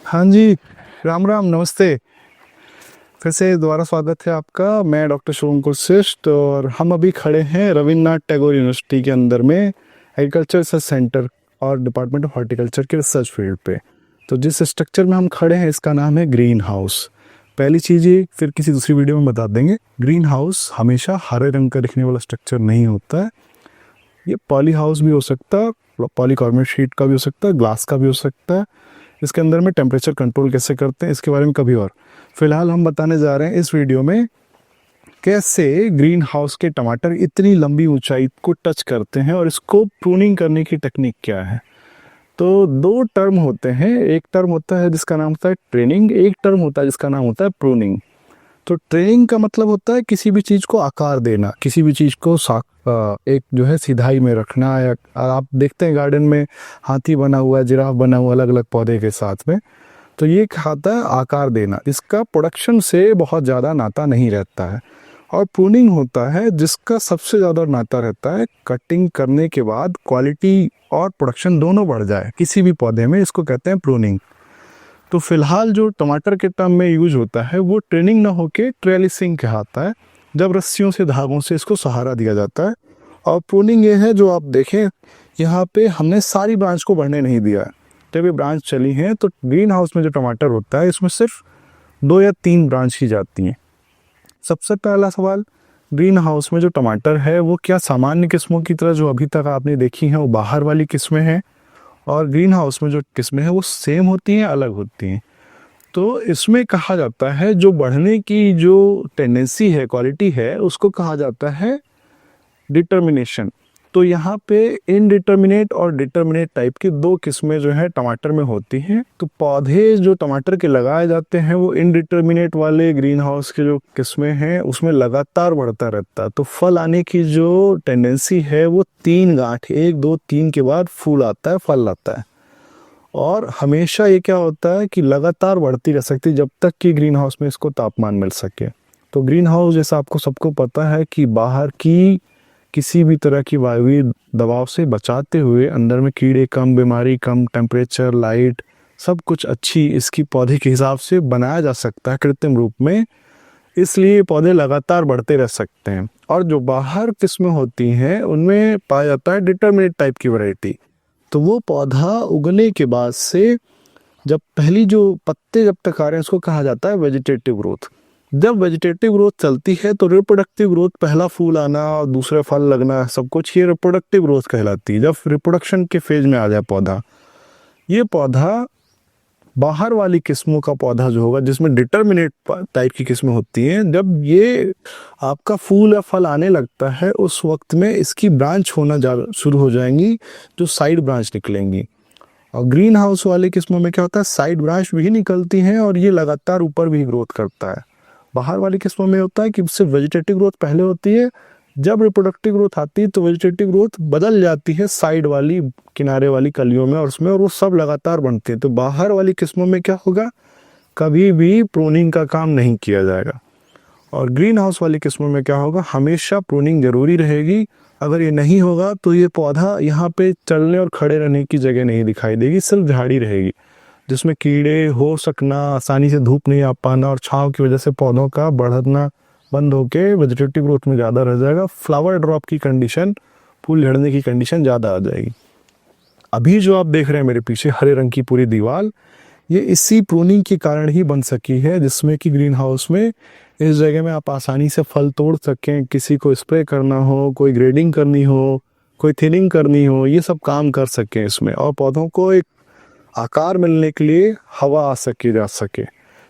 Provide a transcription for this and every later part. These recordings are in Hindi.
हाँ जी, राम राम, नमस्ते। फिर से दोबारा स्वागत है आपका। मैं डॉक्टर शुभम कुरशिष्ट और हम अभी खड़े हैं रविन्द्रनाथ टैगोर यूनिवर्सिटी के अंदर में एग्रीकल्चर रिसर्च सेंटर और डिपार्टमेंट ऑफ हॉर्टिकल्चर के रिसर्च फील्ड पे। तो जिस स्ट्रक्चर में हम खड़े हैं इसका नाम है ग्रीन हाउस। पहली चीज़ ये फिर किसी दूसरी वीडियो में बता देंगे, ग्रीन हाउस हमेशा हरे रंग का दिखने वाला स्ट्रक्चर नहीं होता है। ये पॉली हाउस भी हो सकता है, पॉलीकार्बोनेट शीट का भी हो सकता है, ग्लास का भी हो सकता है। इसके अंदर में टेम्परेचर कंट्रोल कैसे करते हैं इसके बारे में कभी और। फिलहाल हम बताने जा रहे हैं इस वीडियो में कैसे ग्रीन हाउस के टमाटर इतनी लंबी ऊंचाई को टच करते हैं और इसको प्रूनिंग करने की टेक्निक क्या है। तो दो टर्म होते हैं, एक टर्म होता है जिसका नाम होता है ट्रेनिंग, एक टर्म होता है जिसका नाम होता है प्रूनिंग। तो ट्रेनिंग का मतलब होता है किसी भी चीज़ को आकार देना, किसी भी चीज़ को एक जो है सीधाई में रखना। या आप देखते हैं गार्डन में हाथी बना हुआ है, जिराफ बना हुआ, अलग अलग पौधे के साथ में। तो ये खाता है आकार देना, इसका प्रोडक्शन से बहुत ज़्यादा नाता नहीं रहता है। और प्रूनिंग होता है जिसका सबसे ज़्यादा नाता रहता है कटिंग करने के बाद क्वालिटी और प्रोडक्शन दोनों बढ़ जाए किसी भी पौधे में, इसको कहते हैं प्रूनिंग। तो फिलहाल जो टमाटर के टर्म में यूज होता है वो ट्रेनिंग ना होके ट्रेलिसिंग कहलाता है, जब रस्सियों से धागों से इसको सहारा दिया जाता है। और प्रूनिंग ये है, जो आप देखें यहाँ पे हमने सारी ब्रांच को बढ़ने नहीं दिया है। जब ये ब्रांच चली हैं तो ग्रीन हाउस में जो टमाटर होता है इसमें सिर्फ 2 या 3 ब्रांच ही जाती हैं। सबसे पहला सवाल, ग्रीन हाउस में जो टमाटर है वो क्या सामान्य किस्मों की तरह जो अभी तक आपने देखी हैं वो बाहर वाली किस्में हैं, और ग्रीन हाउस में जो किस्में हैं वो सेम होती हैं, अलग होती हैं। तो इसमें कहा जाता है जो बढ़ने की जो टेंडेंसी है, क्वालिटी है, उसको कहा जाता है डिटर्मिनेशन। तो यहाँ पे इनडिटर्मिनेट और डिटर्मिनेट टाइप की दो किस्में जो है टमाटर में होती हैं। तो पौधे जो टमाटर के लगाए जाते हैं वो इनडिटर्मिनेट वाले ग्रीन हाउस के जो किस्में हैं उसमें लगातार बढ़ता रहता है। तो फल आने की जो टेंडेंसी है वो 3 गांठ, 1 2 3 के बाद फूल आता है, फल आता है। और हमेशा ये क्या होता है कि लगातार बढ़ती रह सकती है जब तक कि ग्रीन हाउस में इसको तापमान मिल सके। तो ग्रीन हाउस जैसा आपको सबको पता है कि बाहर की किसी भी तरह की वायवीय दबाव से बचाते हुए अंदर में कीड़े कम, बीमारी कम, टेम्परेचर, लाइट सब कुछ अच्छी इसकी पौधे के हिसाब से बनाया जा सकता है कृत्रिम रूप में। इसलिए पौधे लगातार बढ़ते रह सकते हैं। और जो बाहर किस्में होती हैं उनमें पाया जाता है डिटर्मिनेट टाइप की वैरायटी। तो वो पौधा उगने के बाद से जब पहली जो पत्ते जब तक आ रहे हैं उसको कहा जाता है वेजिटेटिव ग्रोथ। जब वेजिटेटिव ग्रोथ चलती है तो रिप्रोडक्टिव ग्रोथ, पहला फूल आना और दूसरा फल लगना, सब कुछ ये रिप्रोडक्टिव ग्रोथ कहलाती है। जब रिप्रोडक्शन के फेज में आ जाए पौधा, ये पौधा बाहर वाली किस्मों का पौधा जो होगा जिसमें डिटर्मिनेट टाइप की किस्में होती हैं, जब ये आपका फूल या फल आने लगता है उस वक्त में इसकी ब्रांच होना शुरू हो जाएंगी, जो साइड ब्रांच निकलेंगी। और ग्रीन हाउस वाले किस्मों में क्या होता है, साइड ब्रांच भी निकलती हैं और ये लगातार ऊपर भी ग्रोथ करता है। बाहर वाली किस्मों में होता है कि सिर्फ वेजिटेटिव ग्रोथ पहले होती है, जब रिप्रोडक्टिव ग्रोथ आती है तो वेजिटेटिव ग्रोथ बदल जाती है साइड वाली, किनारे वाली कलियों में और उसमें, और वो सब लगातार बनते हैं। तो बाहर वाली किस्मों में क्या होगा, कभी भी प्रूनिंग का काम नहीं किया जाएगा। और ग्रीन हाउस वाली किस्मों में क्या होगा, हमेशा प्रूनिंग जरूरी रहेगी। अगर ये नहीं होगा तो ये पौधा यहाँ पे चलने और खड़े रहने की जगह नहीं दिखाई देगी, सिर्फ झाड़ी रहेगी जिसमें कीड़े हो सकना, आसानी से धूप नहीं आ पाना और छांव की वजह से पौधों का बढ़ना बंद होके वेजिटेटिव ग्रोथ में ज़्यादा रह जाएगा। फ्लावर ड्रॉप की कंडीशन, फूल झड़ने की कंडीशन ज़्यादा आ जाएगी। अभी जो आप देख रहे हैं मेरे पीछे हरे रंग की पूरी दीवार, ये इसी प्रूनिंग के कारण ही बन सकी है, जिसमें कि ग्रीन हाउस में इस जगह में आप आसानी से फल तोड़ सकें, किसी को स्प्रे करना हो, कोई ग्रेडिंग करनी हो, कोई थिनिंग करनी हो, ये सब काम कर सकें इसमें, और पौधों को एक आकार मिलने के लिए हवा आ सके, जा सके।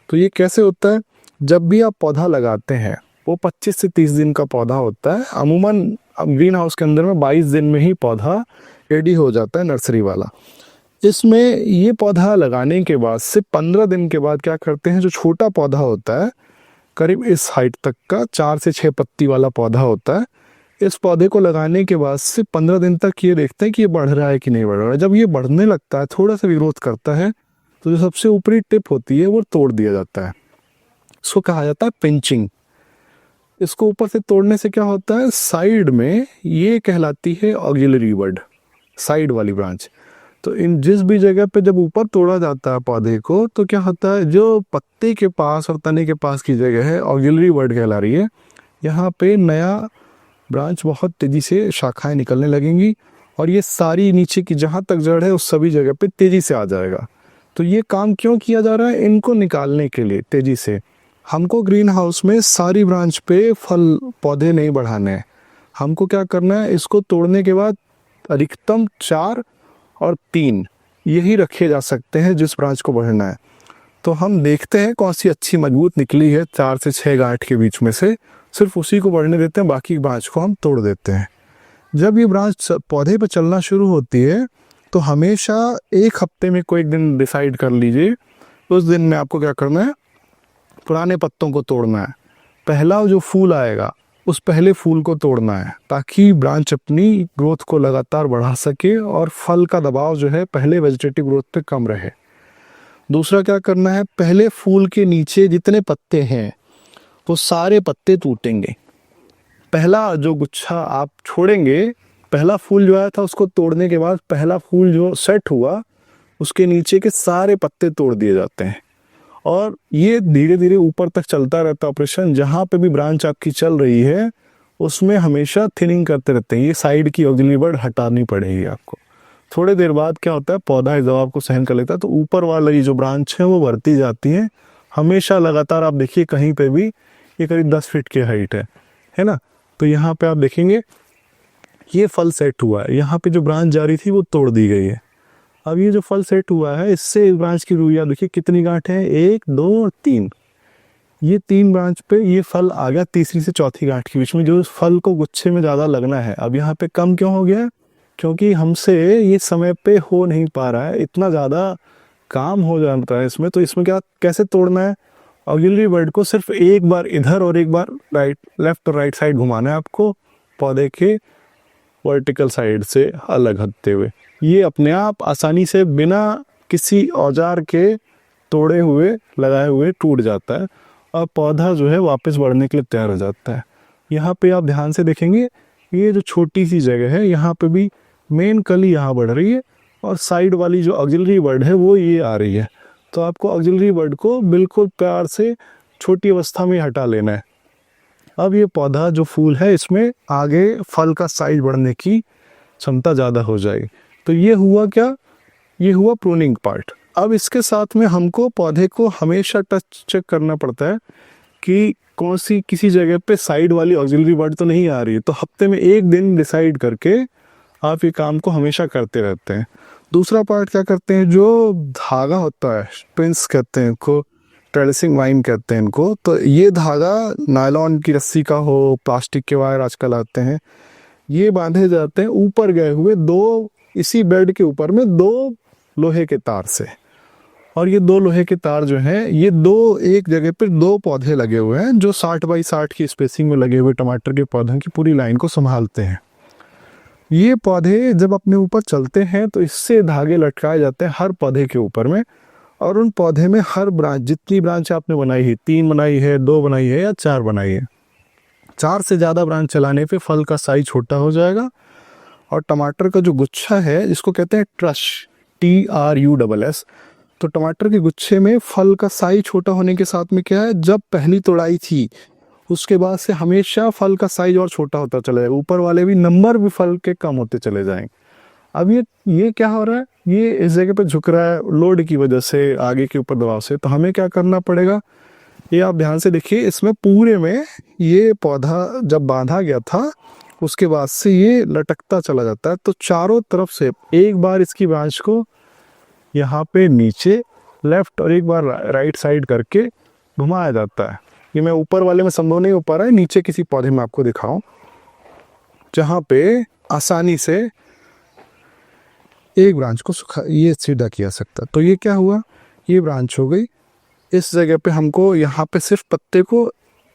तो ये कैसे होता है, जब भी आप पौधा लगाते हैं वो 25 से 30 दिन का पौधा होता है। अमूमन ग्रीन हाउस के अंदर में 22 दिन में ही पौधा रेडी हो जाता है, नर्सरी वाला। इसमें ये पौधा लगाने के बाद से 15 दिन के बाद क्या करते हैं, जो छोटा पौधा होता है करीब इस हाइट तक का 4 से 6 पत्ती वाला पौधा होता है, इस पौधे को लगाने के बाद से 15 दिन तक ये देखते हैं कि ये बढ़ रहा है कि नहीं बढ़ रहा है। जब ये बढ़ने लगता है, थोड़ा सा भी ग्रोथ करता है, तो जो सबसे ऊपरी टिप होती है वो तोड़ दिया जाता है। इसको कहा जाता है पिंचिंग। इसको ऊपर से तोड़ने से क्या होता है, साइड में ये कहलाती है ऑक्सिलरी बड, साइड वाली ब्रांच। तो इन जिस भी जगह पे जब ऊपर तोड़ा जाता है पौधे को, तो क्या होता है, जो पत्ते के पास और तने के पास की जगह है, ऑक्सिलरी वर्ड कहला रही है, यहाँ पे नया ब्रांच बहुत तेज़ी से शाखाएं निकलने लगेंगी और ये सारी नीचे की जहाँ तक जड़ है उस सभी जगह पे तेज़ी से आ जाएगा। तो ये काम क्यों किया जा रहा है, इनको निकालने के लिए तेज़ी से। हमको ग्रीन हाउस में सारी ब्रांच पे फल पौधे नहीं बढ़ाने हैं, हमको क्या करना है, इसको तोड़ने के बाद अधिकतम 4 और 3 यही रखे जा सकते हैं जिस ब्रांच को बढ़ना है। तो हम देखते हैं कौन सी अच्छी मजबूत निकली है 4 से 6 गांठ के बीच में से, सिर्फ उसी को बढ़ने देते हैं, बाकी ब्रांच को हम तोड़ देते हैं। जब ये ब्रांच पौधे पर चलना शुरू होती है तो हमेशा एक हफ्ते में कोई एक दिन डिसाइड कर लीजिए, उस दिन में आपको क्या करना है, पुराने पत्तों को तोड़ना है। पहला जो फूल आएगा उस पहले फूल को तोड़ना है, ताकि ब्रांच अपनी ग्रोथ को लगातार बढ़ा सके और फल का दबाव जो है पहले वेजिटेटिव ग्रोथ पे कम रहे। दूसरा क्या करना है, पहले फूल के नीचे जितने पत्ते हैं वो सारे पत्ते टूटेंगे। पहला जो गुच्छा आप छोड़ेंगे, पहला फूल जो आया था उसको तोड़ने के बाद पहला फूल जो सेट हुआ उसके नीचे के सारे पत्ते तोड़ दिए जाते हैं और ये धीरे धीरे ऊपर तक चलता रहता है ऑपरेशन। जहाँ पे भी ब्रांच आपकी चल रही है उसमें हमेशा थिनिंग करते रहते हैं। ये साइड की ऑक्सिलरी वर्ड हटानी पड़ेगी आपको। थोड़े देर बाद क्या होता है, पौधा इस दबाव को सहन कर लेता है तो ऊपर वाली जो ब्रांच है वो बढ़ती जाती है हमेशा लगातार। आप देखिए कहीं पे भी ये करीब 10 फीट की हाइट है ना। तो यहाँ पे आप देखेंगे ये फल सेट हुआ है, यहाँ पे जो ब्रांच जा रही थी वो तोड़ दी गई है। अब ये जो फल सेट हुआ है इससे इस ब्रांच की रुइया देखिए कितनी गांठ है, 1 2 और 3। ये 3 ब्रांच पे ये फल आ गया तीसरी से चौथी गांठ के बीच में, जो फल को गुच्छे में ज़्यादा लगना है। अब यहाँ पे कम क्यों हो गया, क्योंकि हमसे ये समय पे हो नहीं पा रहा है, इतना ज़्यादा काम हो जाता है इसमें। तो इसमें क्या कैसे तोड़ना है, ऑक्सिलरी वर्ड को सिर्फ एक बार इधर और एक बार राइट, लेफ्ट और राइट साइड घुमाना है आपको पौधे के वर्टिकल साइड से अलग हटते हुए। ये अपने आप आसानी से बिना किसी औजार के तोड़े हुए लगाए हुए टूट जाता है और पौधा जो है वापस बढ़ने के लिए तैयार हो जाता है। यहाँ पे आप ध्यान से देखेंगे ये जो छोटी सी जगह है यहाँ पे भी मेन कली यहाँ बढ़ रही है और साइड वाली जो ऑक्सिलरी वर्ड है वो ये आ रही है। तो आपको ऑक्सिलरी वर्ड को बिल्कुल प्यार से छोटी अवस्था में हटा लेना है। अब ये पौधा जो फूल है इसमें आगे फल का साइज बढ़ने की क्षमता ज़्यादा हो जाएगी। तो ये हुआ क्या, ये हुआ प्रूनिंग पार्ट। अब इसके साथ में हमको पौधे को हमेशा टच चेक करना पड़ता है कि कौन सी किसी जगह पे साइड वाली ऑक्सिलरी वर्ड तो नहीं आ रही है। तो हफ्ते में एक दिन डिसाइड करके आप ये काम को हमेशा करते रहते हैं। दूसरा पार्ट क्या करते हैं, जो धागा होता है, स्पिन्स कहते हैं इनको, ट्रेलिसिंग वाइन कहते हैं इनको। तो ये धागा नायलॉन की रस्सी का हो, प्लास्टिक के वायर आजकल आते हैं, ये बांधे जाते हैं ऊपर गए हुए 2 इसी बेड के ऊपर में 2 लोहे के तार से। और ये 2 लोहे के तार जो हैं ये 2 एक जगह पर 2 पौधे लगे हुए हैं जो 60 बाई 60 की स्पेसिंग में लगे हुए टमाटर के पौधों की पूरी लाइन को संभालते हैं। ये पौधे जब अपने ऊपर चलते हैं तो इससे धागे लटकाए जाते हैं हर पौधे के ऊपर में, और उन पौधे में हर ब्रांच, जितनी ब्रांच आपने बनाई है, 3 बनाई है, 2 बनाई है या 4 बनाई है, 4 से ज़्यादा ब्रांच चलाने पे फल का साइज छोटा हो जाएगा। और टमाटर का जो गुच्छा है जिसको कहते हैं ट्रश, TRUSS, तो टमाटर के गुच्छे में फल का साइज छोटा होने के साथ में क्या है, जब पहली तोड़ाई थी उसके बाद से हमेशा फल का साइज और छोटा होता चला जाएगा, ऊपर वाले भी नंबर भी फल के कम होते चले जाएंगे। अब ये क्या हो रहा है, ये इस जगह पे झुक रहा है लोड की वजह से, आगे के ऊपर दबाव से। तो हमें क्या करना पड़ेगा, ये आप ध्यान से देखिए, इसमें पूरे में ये पौधा जब बांधा गया था उसके बाद से ये लटकता चला जाता है। तो चारों तरफ से एक बार इसकी ब्रांच को यहाँ पे नीचे लेफ्ट और एक बार राइट साइड करके घुमाया जाता है। ये मैं ऊपर वाले में संभव नहीं हो पा रहा है, नीचे किसी पौधे में आपको दिखाऊं जहाँ पे आसानी से एक ब्रांच को ये सीधा किया सकता। तो ये क्या हुआ, ये ब्रांच हो गई। इस जगह पे हमको यहाँ पे सिर्फ पत्ते को,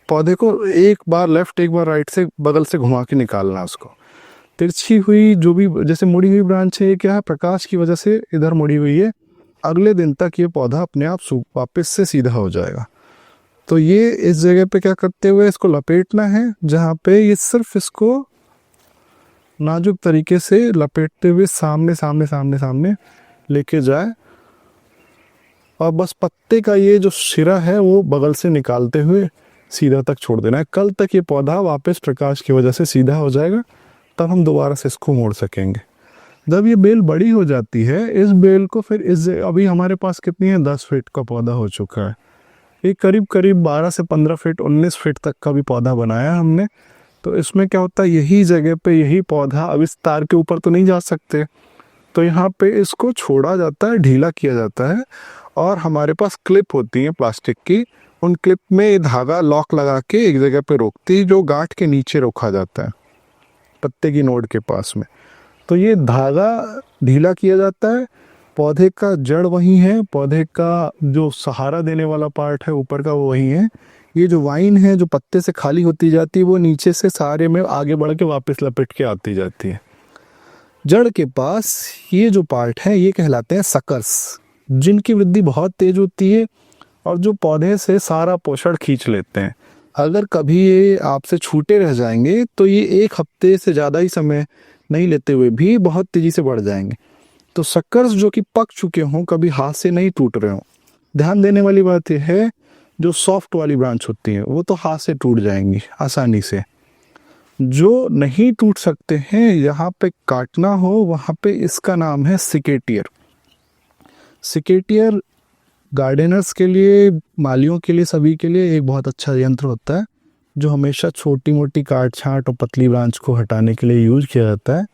पौधे को एक बार लेफ्ट एक बार राइट से बगल से घुमा के निकालना है उसको। तिरछी हुई जो भी जैसे मुड़ी हुई ब्रांच है, ये क्या है, प्रकाश की वजह से इधर मुड़ी हुई है। अगले दिन तक ये पौधा अपने आप वापस से सीधा हो जाएगा। तो ये इस जगह पे क्या करते हुए इसको लपेटना है, जहाँ पे ये सिर्फ इसको नाजुक तरीके से लपेटते हुए सामने सामने सामने सामने लेके जाए, और बस पत्ते का ये जो सिरा है वो बगल से निकालते हुए सीधा तक छोड़ देना है। कल तक ये पौधा वापस प्रकाश की वजह से सीधा हो जाएगा, तब हम दोबारा से इसको मोड़ सकेंगे। जब ये बेल बड़ी हो जाती है, इस बेल को फिर अभी हमारे पास कितनी है, 10 फीट का पौधा हो चुका है। ये करीब करीब 12 से 15 फीट 19 फीट तक का भी पौधा बनाया हमने। तो इसमें क्या होता है, यही जगह पे यही पौधा, अब इस तार के ऊपर तो नहीं जा सकते, तो यहाँ पे इसको छोड़ा जाता है, ढीला किया जाता है, और हमारे पास क्लिप होती है प्लास्टिक की, उन क्लिप में धागा लॉक लगा के एक जगह पे रोकती है, जो गांठ के नीचे रखा जाता है पत्ते की नोड के पास में। तो ये धागा ढीला किया जाता है, पौधे का जड़ वही है, पौधे का जो सहारा देने वाला पार्ट है ऊपर का वो वही है। ये जो वाइन है जो पत्ते से खाली होती जाती है, वो नीचे से सहारे में आगे बढ़ के वापस लपेट के आती जाती है। जड़ के पास ये जो पार्ट है ये कहलाते हैं सकर्स, जिनकी वृद्धि बहुत तेज होती है और जो पौधे से सारा पोषण खींच लेते हैं। अगर कभी ये आपसे छूटे रह जाएंगे तो ये 1 हफ्ते से ज़्यादा ही समय नहीं लेते हुए भी बहुत तेज़ी से बढ़ जाएंगे। तो सकर्स जो कि पक चुके हों, कभी हाथ से नहीं टूट रहे हों, ध्यान देने वाली बात यह है, जो सॉफ्ट वाली ब्रांच होती है वो तो हाथ से टूट जाएंगी आसानी से। जो नहीं टूट सकते हैं, यहाँ पे काटना हो, वहाँ पे इसका नाम है सिकेटियर। सिकेटियर गार्डनर्स के लिए, मालियों के लिए, सभी के लिए एक बहुत अच्छा यंत्र होता है, जो हमेशा छोटी मोटी काट छांट और पतली ब्रांच को हटाने के लिए यूज किया जाता है।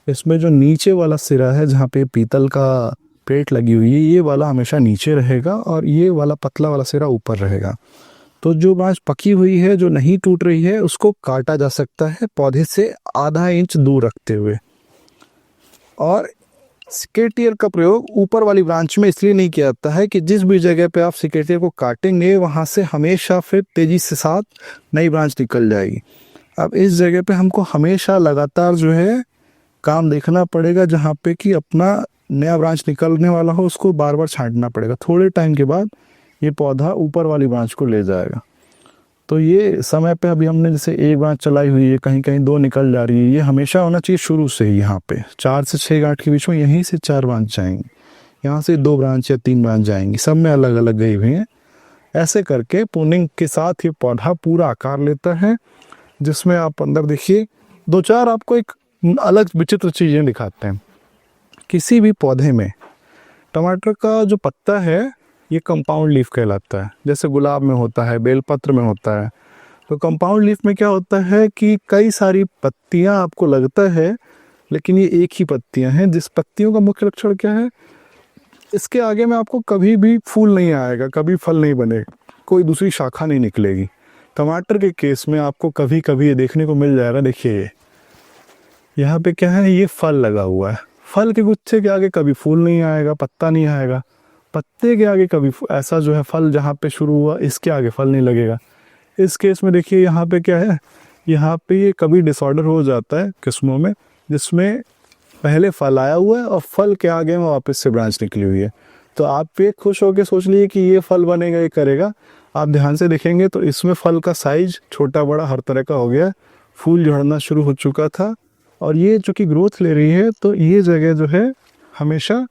इसमें जो नीचे वाला सिरा है, जहाँ पे पीतल का प्लेट लगी हुई है, ये वाला हमेशा नीचे रहेगा और ये वाला पतला वाला सिरा ऊपर रहेगा। तो जो ब्रांच पकी हुई है, जो नहीं टूट रही है, उसको काटा जा सकता है पौधे से आधा इंच दूर रखते हुए। और सिकेटियर का प्रयोग ऊपर वाली ब्रांच में इसलिए नहीं किया जाता है कि जिस भी जगह पे आप सिकेटियर को काटेंगे वहाँ से हमेशा फिर तेजी से साथ नई ब्रांच निकल जाएगी। अब इस जगह पे हमको हमेशा लगातार जो है काम देखना पड़ेगा, जहाँ पे कि अपना नया ब्रांच निकलने वाला हो उसको बार बार छांटना पड़ेगा। थोड़े टाइम के बाद ये पौधा ऊपर वाली ब्रांच को ले जाएगा। तो ये समय पे अभी हमने जैसे एक ब्रांच चलाई हुई है, कहीं कहीं 2 निकल जा रही है, ये हमेशा होना चाहिए शुरू से ही। यहाँ पे 4 से 6 गांठ के बीच में यहीं से 4 ब्रांच जाएंगी, यहाँ से 2 ब्रांच या 3 ब्रांच जाएंगी, सब में अलग अलग गई हुई हैं। ऐसे करके प्रूनिंग के साथ ये पौधा पूरा आकार लेता है, जिसमें आप अंदर देखिए 2-4 आपको एक अलग विचित्र चीज़ें दिखाते हैं। किसी भी पौधे में टमाटर का जो पत्ता है ये कंपाउंड लीफ कहलाता है, जैसे गुलाब में होता है, बेलपत्र में होता है। तो कंपाउंड लीफ में क्या होता है कि कई सारी पत्तियां आपको लगता है, लेकिन ये एक ही पत्तियां हैं। जिस पत्तियों का मुख्य लक्षण क्या है, इसके आगे में आपको कभी भी फूल नहीं आएगा, कभी फल नहीं बनेगा, कोई दूसरी शाखा नहीं निकलेगी। टमाटर के केस में आपको कभी कभी ये देखने को मिल जाएगा। देखिए यहाँ पे क्या है, ये फल लगा हुआ है, फल के गुच्छे के आगे कभी फूल नहीं आएगा, पत्ता नहीं आएगा, पत्ते के आगे कभी ऐसा जो है फल जहाँ पे शुरू हुआ इसके आगे फल नहीं लगेगा। इस केस में देखिए यहाँ पे क्या है, यहाँ पे ये कभी डिसऑर्डर हो जाता है किस्मों में, जिसमें पहले फल आया हुआ है और फल के आगे में वापस से ब्रांच निकली हुई है। तो आप ये खुश होकर सोच लिए कि ये फल बनेगा, ये करेगा। आप ध्यान से देखेंगे तो इसमें फल का साइज छोटा बड़ा हर तरह का हो गया, फूल झड़ना शुरू हो चुका था, और ये चूँकि ग्रोथ ले रही है तो ये जगह जो है हमेशा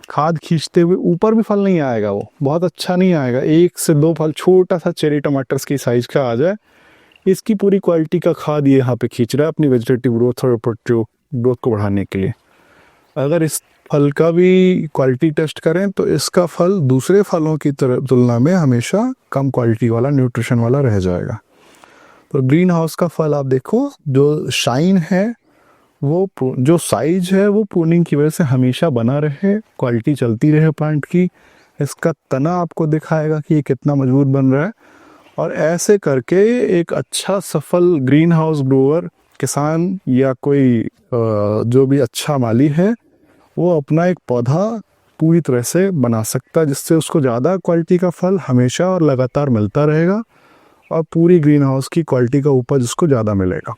खाद खींचते हुए ऊपर भी फल नहीं आएगा, वो बहुत अच्छा नहीं आएगा। 1 से 2 फल छोटा सा चेरी टमाटर्स की साइज का आ जाए, इसकी पूरी क्वालिटी का खाद ये यहाँ पे खींच रहा है अपनी वेजिटेटिव ग्रोथ और ग्रोथ को बढ़ाने के लिए। अगर इस फल का भी क्वालिटी टेस्ट करें तो इसका फल दूसरे फलों की तुलना में हमेशा कम क्वालिटी वाला, न्यूट्रिशन वाला रह जाएगा। तो ग्रीन हाउस का फल आप देखो, जो शाइन है, वो जो साइज है वो प्रूनिंग की वजह से हमेशा बना रहे, क्वालिटी चलती रहे प्लांट की। इसका तना आपको दिखाएगा कि ये कितना मजबूत बन रहा है। और ऐसे करके एक अच्छा सफल ग्रीन हाउस ग्रोवर, किसान या कोई जो भी अच्छा माली है, वो अपना एक पौधा पूरी तरह से बना सकता है, जिससे उसको ज़्यादा क्वालिटी का फल हमेशा और लगातार मिलता रहेगा और पूरी ग्रीन हाउस की क्वालिटी का उपज उसको ज़्यादा मिलेगा।